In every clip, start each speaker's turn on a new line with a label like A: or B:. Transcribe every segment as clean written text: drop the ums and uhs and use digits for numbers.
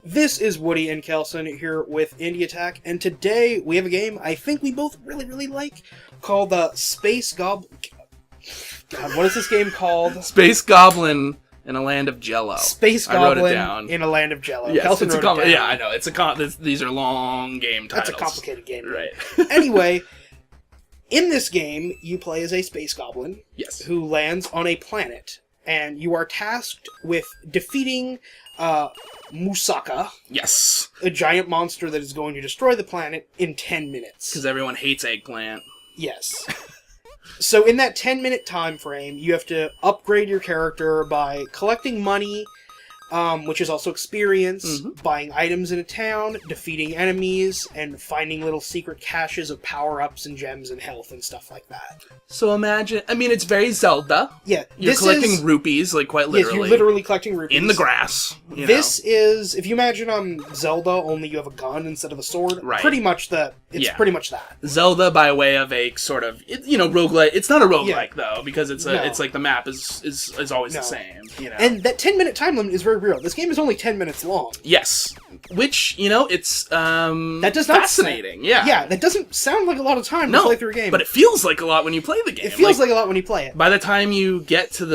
A: This is Woody and Kelson here with Indie Attack, and today we have a game I think we both really like called Space Goblin. God, what is this game called?
B: Space Goblin in a Land of Jello.
A: Space
B: Goblin
A: I wrote it down. In a Land of Jello.
B: Yes,
A: Kelson
B: it's
A: wrote it down.
B: Yeah, I know. These are long game titles.
A: That's a complicated game.
B: Right.
A: Anyway, in this game, you play as a space goblin.
B: Yes.
A: Who lands on a planet, and you are tasked with defeating Musaka.
B: Yes.
A: A giant monster that is going to destroy the planet in 10 minutes.
B: Because everyone hates eggplant.
A: Yes. So in that 10-minute time frame, you have to upgrade your character by collecting money, which is also experience, buying items in a town, defeating enemies, and finding little secret caches of power-ups and gems and health and stuff like that.
B: So imagine, it's very Zelda.
A: Yeah.
B: You're collecting rupees, like quite literally.
A: Yes, you're literally collecting rupees.
B: In the grass.
A: This is, if you imagine Zelda, only you have a gun instead of a sword.
B: Right.
A: Pretty much pretty much that.
B: Zelda by way of a sort of, roguelike. It's not a roguelike, though, because it's like the map is always the same.
A: And that 10-minute time limit is very real. This game is only 10 minutes long.
B: Yes. Which, it's
A: that does not
B: fascinating. Yeah,
A: that doesn't sound like a lot of time to play through a game.
B: But it feels like a lot when you play the game.
A: It feels like a lot when you play it.
B: By the time you get to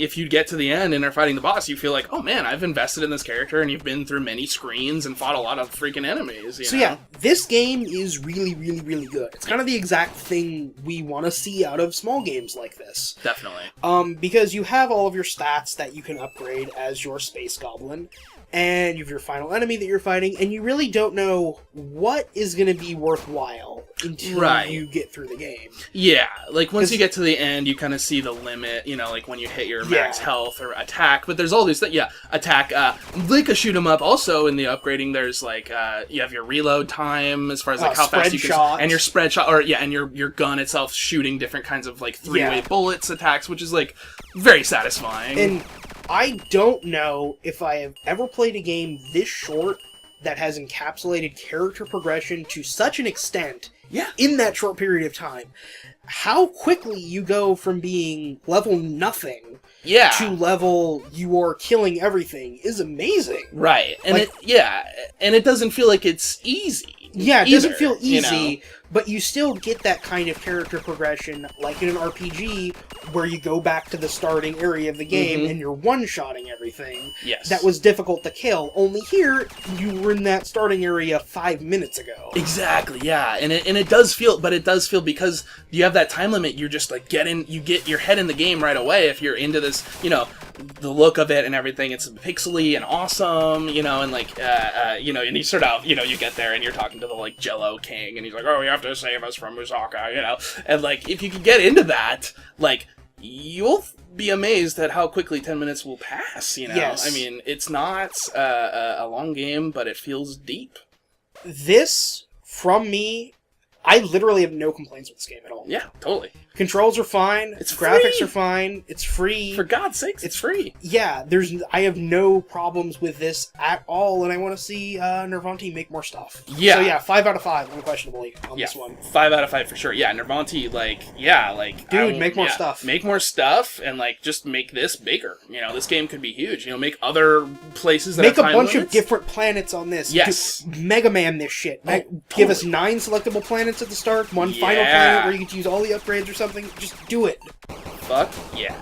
B: if you get to the end and are fighting the boss, you feel like, oh man, I've invested in this character, and you've been through many screens and fought a lot of freaking enemies.
A: Yeah, this game is really good. It's kind of the exact thing we want to see out of small games like this.
B: Definitely.
A: Because you have all of your stats that you can upgrade as your space goblin, and you have your final enemy that you're fighting, and you really don't know what is going to be worthwhile until you get through the game.
B: Yeah, like once you get to the end, you kind of see the limit, like when you hit your max health or attack, but there's all these things, attack, like a shoot 'em up, also in the upgrading, there's like, you have your reload time, as far as like how fast you can, and your spread shot, and your gun itself shooting different kinds of like three-way bullets attacks, which is like very satisfying.
A: And I don't know if I have ever played a game this short that has encapsulated character progression to such an extent in that short period of time. How quickly you go from being level nothing to level you are killing everything is amazing.
B: Right. And it doesn't feel like it's easy.
A: Yeah, it doesn't feel easy, but you still get that kind of character progression like in an RPG where you go back to the starting area of the game and you're one-shotting everything that was difficult to kill. Only here, you were in that starting area 5 minutes ago.
B: Exactly, yeah. And it does feel, because you have that time limit, you're just like you get your head in the game right away if you're into this, the look of it and everything. It's pixely and awesome, and like, and you start out, you get there and you're talking to the like Jello king and he's like, oh, you have to save us from Musaka, and like, if you can get into that, like, you'll be amazed at how quickly 10 minutes will pass,
A: Yes.
B: It's not a long game, but it feels deep.
A: This, from me, I literally have no complaints with this game at all.
B: Yeah, totally.
A: Controls are fine.
B: It's
A: graphics
B: free.
A: are fine. It's free.
B: For God's sakes, it's free.
A: Yeah, I have no problems with this at all, and I want to see Nervanti make more stuff.
B: Yeah.
A: So 5 out of 5, unquestionably, on this one.
B: 5 out of 5 for sure. Yeah, Nervanti,
A: dude, make more stuff.
B: Make more stuff, and just make this bigger. This game could be huge. Make other places that
A: make
B: have
A: a
B: time
A: bunch
B: limits.
A: of different planets on this.
B: Yes.
A: Mega Man this shit. Give us 9 selectable planets at the start, one final planet where you get to use all the upgrades or something. Just do it.
B: Fuck yeah.